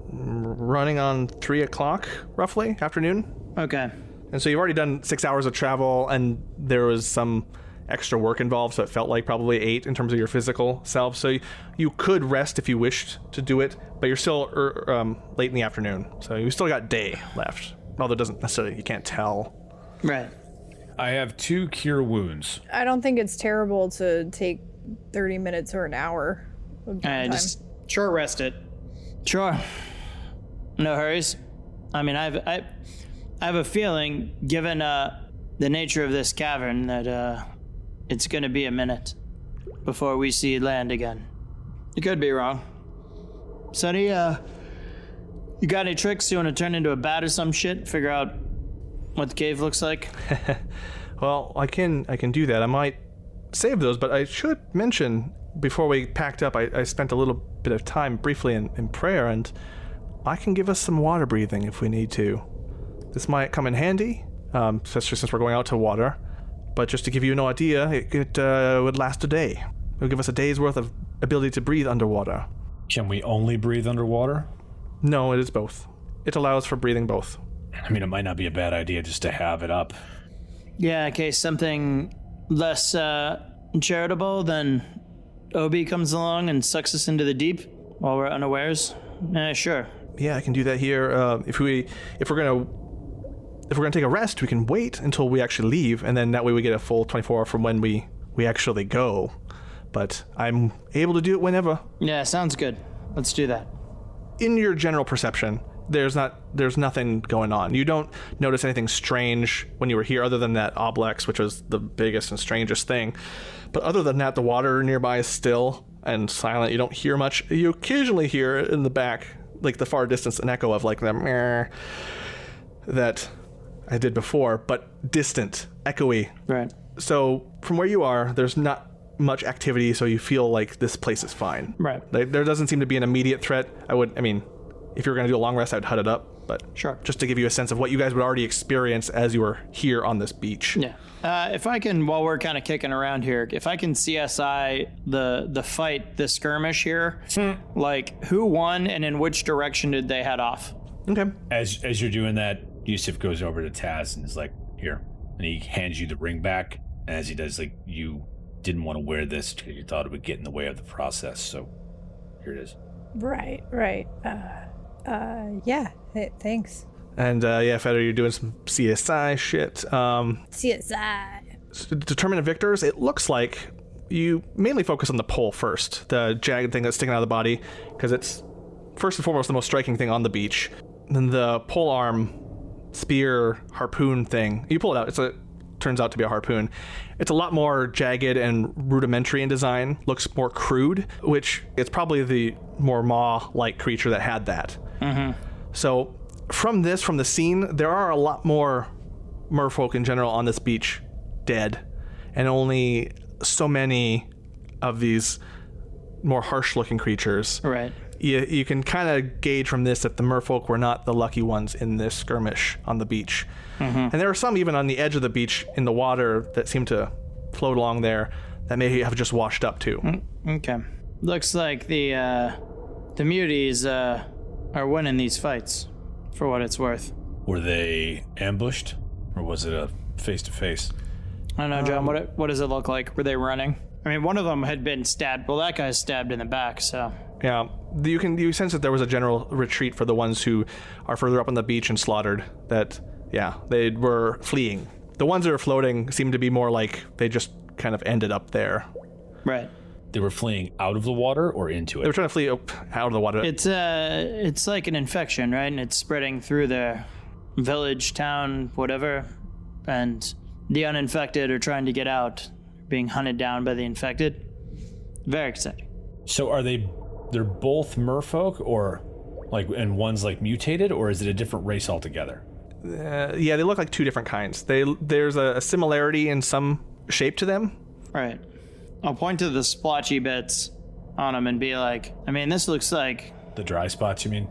running on 3 o'clock, roughly, afternoon. Okay. And so you've already done 6 hours of travel, and there was some extra work involved, so it felt like probably 8 in terms of your physical self. So you could rest if you wished to do it, but you're still late in the afternoon, so you still got day left. Although it doesn't necessarily... You can't tell. Right. I have 2 cure wounds. I don't think it's terrible to take 30 minutes or an hour of time. Just short rest it. Sure. No hurries. I mean, I have a feeling, given the nature of this cavern, that it's going to be a minute before we see land again. You could be wrong. Sonny, you got any tricks? You want to turn into a bat or some shit? Figure out what the cave looks like? Well, I can do that. I might save those, but I should mention, before we packed up, I spent a little bit of time briefly in prayer, and I can give us some water breathing if we need to. This might come in handy, especially since we're going out to water. But just to give you an idea, it would last a day. It would give us a day's worth of ability to breathe underwater. Can we only breathe underwater? No, it is both. It allows for breathing both. I mean, it might not be a bad idea just to have it up. Yeah, in case something less charitable than Obi comes along and sucks us into the deep while we're unawares. Sure. Yeah, I can do that here. If we're gonna take a rest, we can wait until we actually leave, and then that way we get a full 24 hour from when we actually go. But I'm able to do it whenever. Yeah, sounds good. Let's do that. In your general perception, there's nothing going on. You don't notice anything strange when you were here, other than that Oblex, which was the biggest and strangest thing. But other than that, the water nearby is still and silent. You don't hear much. You occasionally hear in the back, like the far distance, an echo of like the meh that I did before, but distant, echoey. Right. So from where you are, there's not much activity, so you feel like this place is fine. Right. There doesn't seem to be an immediate threat. If you were going to do a long rest, I'd hut it up, but sure. Just to give you a sense of what you guys would already experience as you were here on this beach. Yeah. If I can, while we're kind of kicking around here, if I can CSI the fight, the skirmish here, like who won and in which direction did they head off? Okay. As you're doing that, Yusuf goes over to Taz and is like, here. And he hands you the ring back. And as he does, like, you didn't want to wear this because you thought it would get in the way of the process. So here it is. Right. Yeah, thanks. And Feder, you're doing some CSI shit. CSI. To determine the victors, it looks like you mainly focus on the pole first, the jagged thing that's sticking out of the body, because it's first and foremost the most striking thing on the beach. Then the pole arm, spear, harpoon thing. You pull it out. Turns out to be a harpoon. It's a lot more jagged and rudimentary in design. Looks more crude, which it's probably the more maw-like creature that had that. Mm-hmm. So from the scene, there are a lot more merfolk in general on this beach dead, and only so many of these more harsh-looking creatures. Right. You can kind of gauge from this that the merfolk were not the lucky ones in this skirmish on the beach. Mm-hmm. And there are some even on the edge of the beach in the water that seem to float along there that may have just washed up too. Okay. Looks like the muties are winning these fights, for what it's worth. Were they ambushed, or was it a face-to-face? I don't know, John. What does it look like? Were they running? I mean, one of them had been stabbed. Well, that guy's stabbed in the back, so... Yeah, you sense that there was a general retreat for the ones who are further up on the beach and slaughtered, that Yeah, they were fleeing. The ones that are floating seem to be more like they just kind of ended up there. Right. They were fleeing out of the water or into They were it? trying to flee out of the water. It's like an infection, right? And it's spreading through their village, town, whatever. And the uninfected are trying to get out, being hunted down by the infected. Very exciting. So they're both merfolk or like, and one's like mutated, or is it a different race altogether? Yeah, they look like two different kinds. There's a similarity in some shape to them. Right. I'll point to the splotchy bits on them and be like, I mean, this looks like... The dry spots, you mean?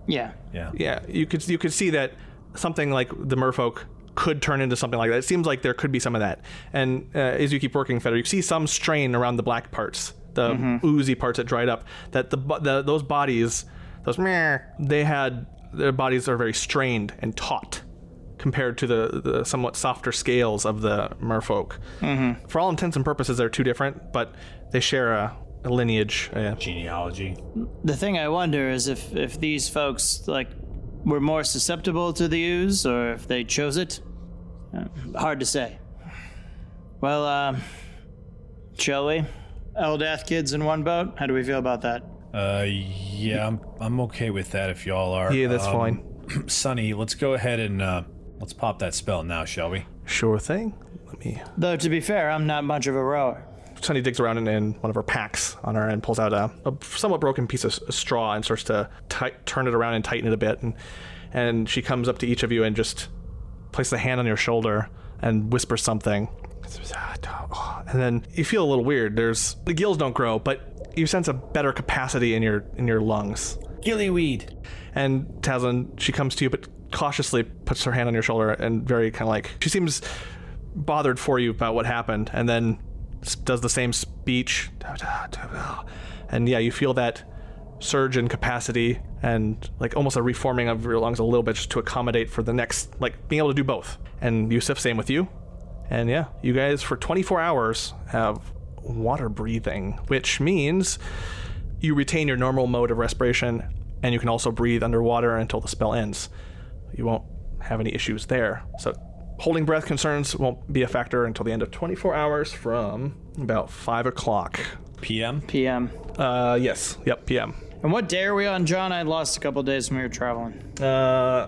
Yeah. Yeah. Yeah, you could see that something like the merfolk could turn into something like that. It seems like there could be some of that. And as you keep working, Feder, you see some strain around the black parts, the oozy parts that dried up. That those bodies, their bodies are very strained and taut compared to the somewhat softer scales of the merfolk. For all intents and purposes, they're two different, but they share a lineage. Genealogy. The thing I wonder is if these folks, like, were more susceptible to the ooze, or if they chose it. Hard to say. Well, shall we? Eldath kids in one boat? How do we feel about that? Yeah, I'm okay with that if y'all are. Yeah, that's fine. Sonny, let's go ahead and let's pop that spell now, shall we? Sure thing. Let me... Though, to be fair, I'm not much of a rower. Sunny digs around in one of her packs on her and pulls out a somewhat broken piece of straw and starts to turn it around and tighten it a bit. And she comes up to each of you and just places a hand on your shoulder and whispers something. And then you feel a little weird. The gills don't grow, but you sense a better capacity in your lungs. Gillyweed. And Tazlin, she comes to you, but cautiously puts her hand on your shoulder and very kind of like, she seems bothered for you about what happened, and then does the same speech. And yeah, you feel that surge in capacity and like almost a reforming of your lungs a little bit just to accommodate for the next, like being able to do both. And Yusuf, same with you. And yeah, you guys for 24 hours have water breathing, which means you retain your normal mode of respiration, and you can also breathe underwater until the spell ends. You won't have any issues there. So holding breath concerns won't be a factor until the end of 24 hours from about 5 o'clock. PM? PM. Yes. Yep, PM. And what day are we on, John? I lost a couple days when we were traveling.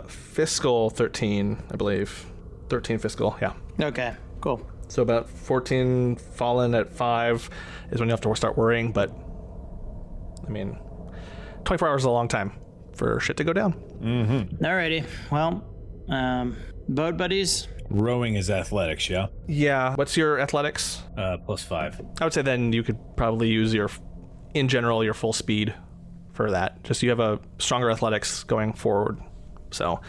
Fiscal 13, I believe. 13 fiscal, yeah. Okay, cool. So about 14 fallen at 5 is when you have to start worrying, but I mean, 24 hours is a long time for shit to go down. Mm-hmm. Alrighty. Well, boat buddies? Rowing is athletics, yeah? Yeah. What's your athletics? +5. I would say then you could probably use your full speed for that. Just you have a stronger athletics going forward. So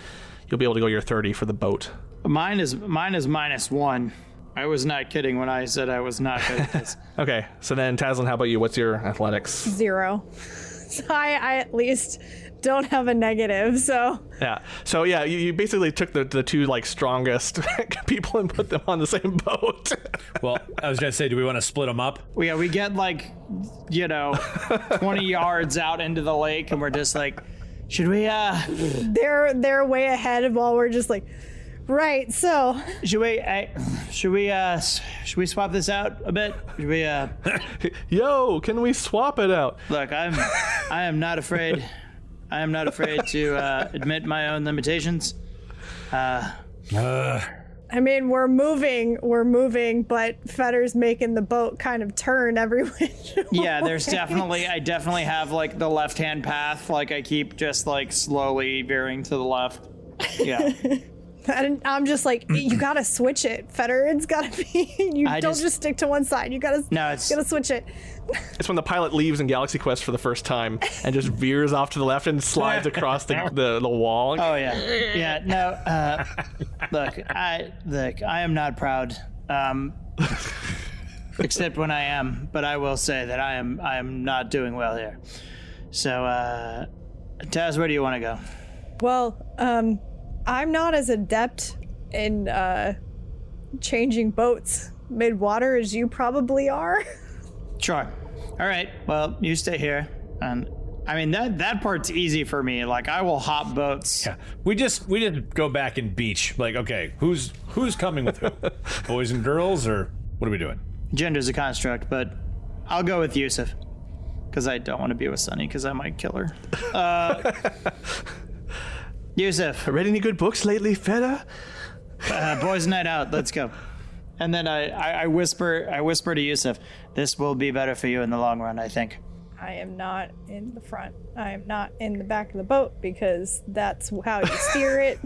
you'll be able to go your 30 for the boat. Mine is -1. I was not kidding when I said I was not good at this. Okay. So then Tazlin, how about you? What's your athletics? 0. So I at least don't have a negative, so yeah. So yeah, you basically took the two like strongest people and put them on the same boat. Well, I was gonna say, do we want to split them up? Yeah, we get like, 20 yards out into the lake, and we're just like, should we? they're way ahead while we're just like, right. So should we swap this out a bit? Should we? Yo, can we swap it out? Look, I am not afraid. I am not afraid to admit my own limitations. I mean, we're moving, but Fetter's making the boat kind of turn every which way. Yeah, I definitely have like the left-hand path. Like I keep just like slowly veering to the left. Yeah. And I'm just like, you gotta switch it, Fetter. It's gotta be. Don't just stick to one side. You gotta switch it. It's when the pilot leaves in Galaxy Quest for the first time and just veers off to the left and slides across the wall. Oh yeah. No. Look, I am not proud. Except when I am, but I will say that I am not doing well here. So, Taz, where do you want to go? Well, I'm not as adept in changing boats mid-water as you probably are. Sure. All right. Well, you stay here, and I mean, that part's easy for me. Like, I will hop boats. Yeah, we just go back and beach. Like, okay, who's coming with who? Boys and girls, or what are we doing? Gender's a construct, but I'll go with Yusuf. Because I don't want to be with Sunny, because I might kill her. Yusuf. Read any good books lately, Feta? Boys' night out. Let's go. And then I whisper to Yusuf, this will be better for you in the long run, I think. I am not in the front. I am not in the back of the boat because that's how you steer it.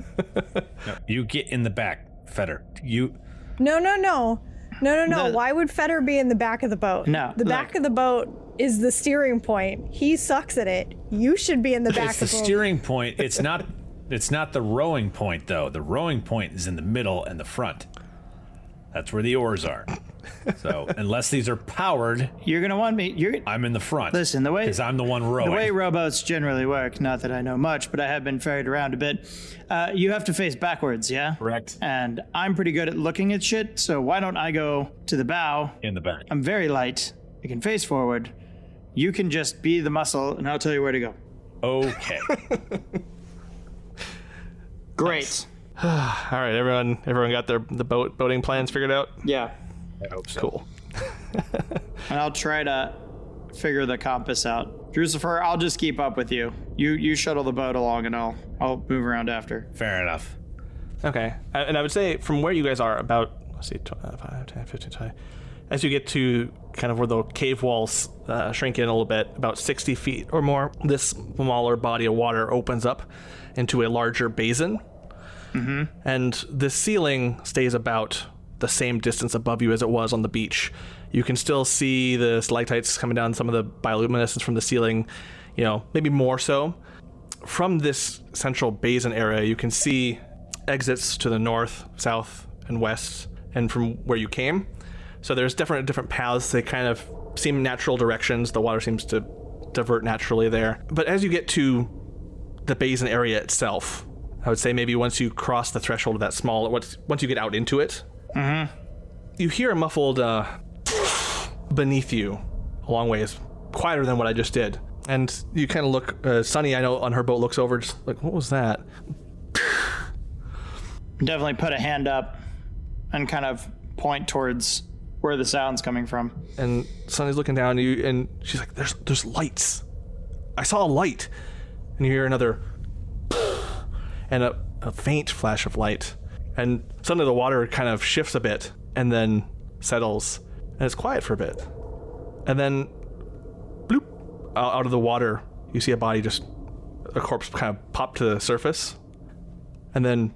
No, you get in the back, Fetter. You. No. Why would Fetter be in the back of the boat? No. The back of the boat is the steering point. He sucks at it. You should be in the back of the boat. It's the steering point. It's not the rowing point, though. The rowing point is in the middle and the front. That's where the oars are. So unless these are powered, you're gonna want me. I'm in the front. Listen, because I'm the one rowing. The way rowboats generally work, not that I know much, but I have been ferried around a bit. You have to face backwards, yeah? Correct. And I'm pretty good at looking at shit, so why don't I go to the bow? In the back. I'm very light. I can face forward. You can just be the muscle, and I'll tell you where to go. Okay. Great. All right, everyone got the boating plans figured out? Yeah. I hope so. Cool. And I'll try to figure the compass out. Drucifer, I'll just keep up with you. You shuttle the boat along, and I'll move around after. Fair enough. Okay. And I would say from where you guys are, about, let's see, 5, 10, 15, 20, as you get to kind of where the cave walls shrink in a little bit, about 60 feet or more, this smaller body of water opens up into a larger basin. Mm-hmm. And the ceiling stays about the same distance above you as it was on the beach. You can still see the stalactites coming down, some of the bioluminescence from the ceiling, maybe more so. From this central basin area, you can see exits to the north, south, and west, and from where you came. So there's different paths. They kind of seem natural directions. The water seems to divert naturally there. But as you get to the basin area itself, I would say maybe once you cross the threshold of that small, once you get out into it, you hear a muffled beneath you, a long ways, quieter than what I just did. And you kind of look, Sunny, I know, on her boat looks over, just like, what was that? Definitely put a hand up and kind of point towards where the sound's coming from. And Sunny's looking down at you, and she's like, there's lights. I saw a light. And you hear another and a faint flash of light. And suddenly the water kind of shifts a bit and then settles. And it's quiet for a bit. And then, bloop, out of the water, you see a corpse kind of pop to the surface. And then...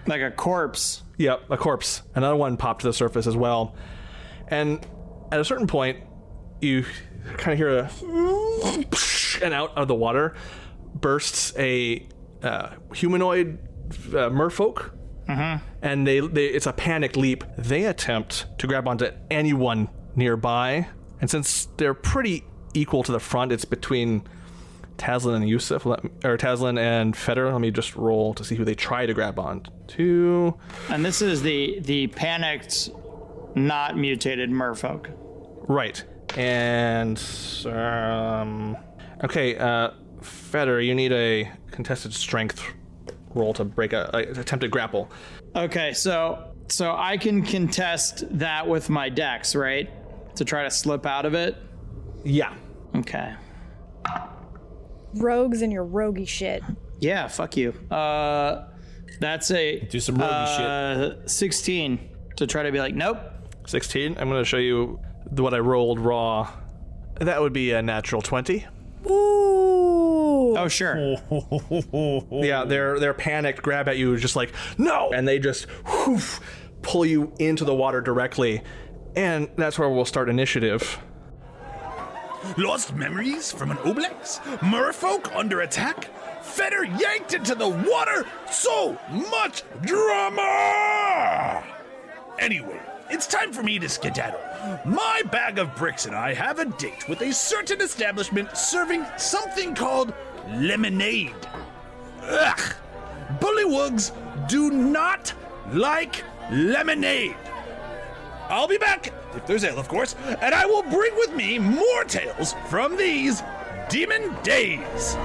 Like a corpse. Yep, a corpse. Another one popped to the surface as well. And at a certain point, you kind of hear and out of the water bursts a humanoid merfolk. Mm-hmm. And it's a panicked leap. They attempt to grab onto anyone nearby. And since they're pretty equal to the front, it's between Tazlin and Yusuf, or Tazlin and Fetter. Let me just roll to see who they try to grab on to. And this is the panicked, not mutated merfolk. Right. And okay, Fetter, you need a contested strength roll to break attempt to grapple. Okay, so I can contest that with my dex, right? To try to slip out of it? Yeah. Okay. Rogues and your roguey shit. Yeah, fuck you. That's a... Do some roguey shit. 16 to try to be like, nope. 16. I'm going to show you what I rolled raw. That would be a natural 20. Ooh. Oh, sure. Yeah, they're panicked, grab at you, just like, no! And they just pull you into the water directly. And that's where we'll start initiative. Lost memories from an Oblex? Merfolk under attack? Fetter yanked into the water? So much drama! Anyway, it's time for me to skedaddle. My bag of bricks and I have a date with a certain establishment serving something called lemonade. Ugh! Bullywugs do not like lemonade. I'll be back if there's ale, of course, and I will bring with me more tales from these demon days.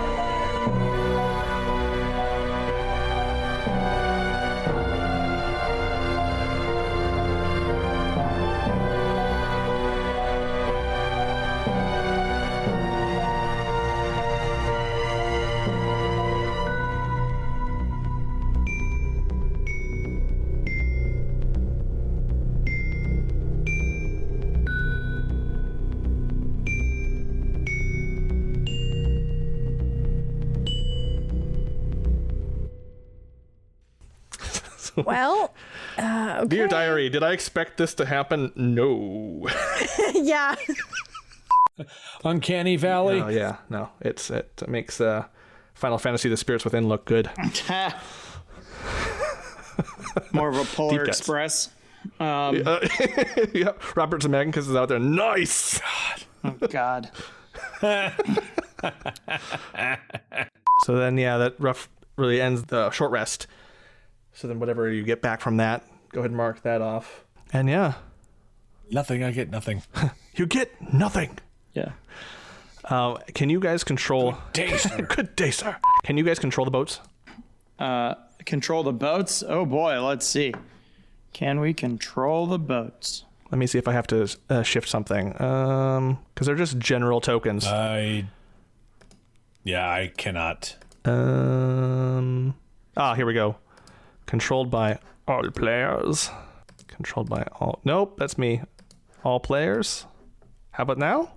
Well, okay. Dear diary, did I expect this to happen? No. Yeah. Uncanny Valley. Oh yeah, no. It makes Final Fantasy: The Spirits Within look good. More of a Polar Deep cuts. Express. Yeah, Robert Zemeckis is out there. Nice. Oh God. So then, yeah, that really ends the short rest. So then whatever you get back from that, go ahead and mark that off. And yeah. Nothing, I get nothing. You get nothing. Yeah. Can you guys control... Good day, sir. Good day, sir. Can you guys control the boats? Control the boats? Oh boy, let's see. Can we control the boats? Let me see if I have to shift something. Because they're just general tokens. I cannot. Here we go. Controlled by all players. Controlled by all... Nope, that's me. All players. How about now?